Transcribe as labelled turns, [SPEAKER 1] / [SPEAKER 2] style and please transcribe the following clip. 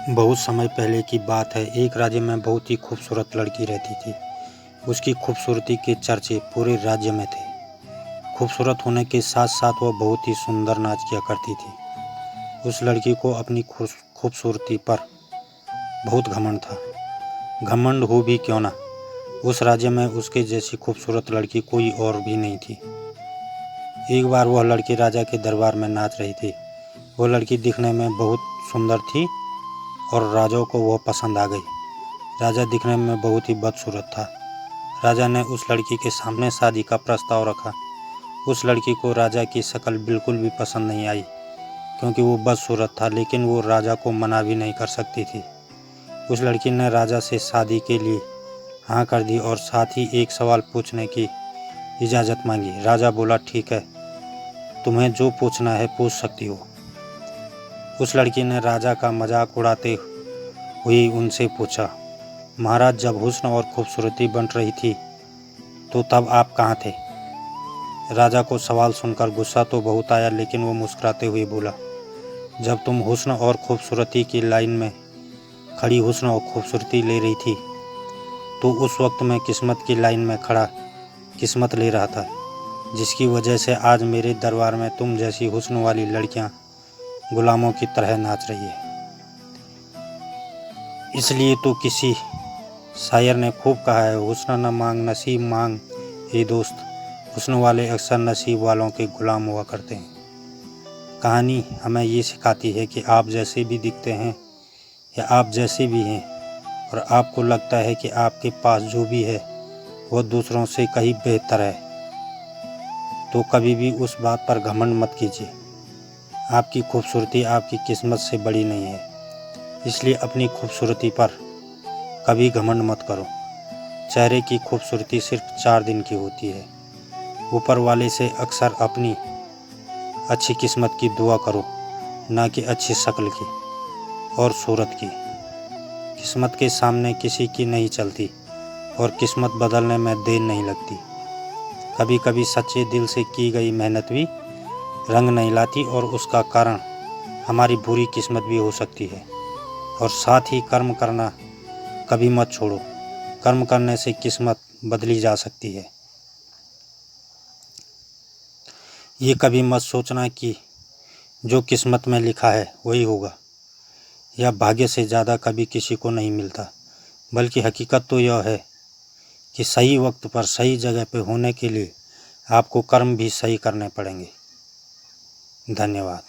[SPEAKER 1] बहुत समय पहले की बात है। एक राज्य में बहुत ही खूबसूरत लड़की रहती थी। उसकी खूबसूरती के चर्चे पूरे राज्य में थे। खूबसूरत होने के साथ साथ वह बहुत ही सुंदर नाच किया करती थी। उस लड़की को अपनी खूबसूरती पर बहुत घमंड था। घमंड हो भी क्यों ना, उस राज्य में उसके जैसी खूबसूरत लड़की कोई और भी नहीं थी। एक बार वह लड़की राजा के दरबार में नाच रही थी। वह लड़की दिखने में बहुत सुंदर थी और राजा को वह पसंद आ गई। राजा दिखने में बहुत ही बदसूरत था। राजा ने उस लड़की के सामने शादी का प्रस्ताव रखा। उस लड़की को राजा की शक्ल बिल्कुल भी पसंद नहीं आई, क्योंकि वो बदसूरत था, लेकिन वो राजा को मना भी नहीं कर सकती थी। उस लड़की ने राजा से शादी के लिए हाँ कर दी और साथ ही एक सवाल पूछने की इजाज़त मांगी। राजा बोला, ठीक है, तुम्हें जो पूछना है पूछ सकती हो। उस लड़की ने राजा का मजाक उड़ाते हुए उनसे पूछा, महाराज, जब हुस्न और खूबसूरती बन रही थी तो तब आप कहाँ थे? राजा को सवाल सुनकर गुस्सा तो बहुत आया, लेकिन वो मुस्कुराते हुए बोला, जब तुम हुस्न और खूबसूरती की लाइन में खड़ी हुस्न और खूबसूरती ले रही थी तो उस वक्त मैं किस्मत की लाइन में खड़ा किस्मत ले रहा था, जिसकी वजह से आज मेरे दरबार में तुम जैसी हुस्न वाली लड़कियां गुलामों की तरह नाच रही है। इसलिए तो किसी शायर ने खूब कहा है, हुस्न न मांग नसीब मांग ए दोस्त, हुस्न वाले अक्सर नसीब वालों के गुलाम हुआ करते हैं। कहानी हमें ये सिखाती है कि आप जैसे भी दिखते हैं या आप जैसे भी हैं और आपको लगता है कि आपके पास जो भी है वह दूसरों से कहीं बेहतर है, तो कभी भी उस बात पर घमंड मत कीजिए। आपकी खूबसूरती आपकी किस्मत से बड़ी नहीं है, इसलिए अपनी खूबसूरती पर कभी घमंड मत करो। चेहरे की खूबसूरती सिर्फ 4 दिन की होती है। ऊपर वाले से अक्सर अपनी अच्छी किस्मत की दुआ करो, ना कि अच्छी शक्ल की और सूरत की। किस्मत के सामने किसी की नहीं चलती और किस्मत बदलने में देर नहीं लगती। कभी कभी सच्चे दिल से की गई मेहनत भी रंग नहीं लाती और उसका कारण हमारी बुरी किस्मत भी हो सकती है। और साथ ही कर्म करना कभी मत छोड़ो। कर्म करने से किस्मत बदली जा सकती है। ये कभी मत सोचना कि जो किस्मत में लिखा है वही होगा, या भाग्य से ज़्यादा कभी किसी को नहीं मिलता, बल्कि हकीकत तो यह है कि सही वक्त पर सही जगह पे होने के लिए आपको कर्म भी सही करने पड़ेंगे। धन्यवाद।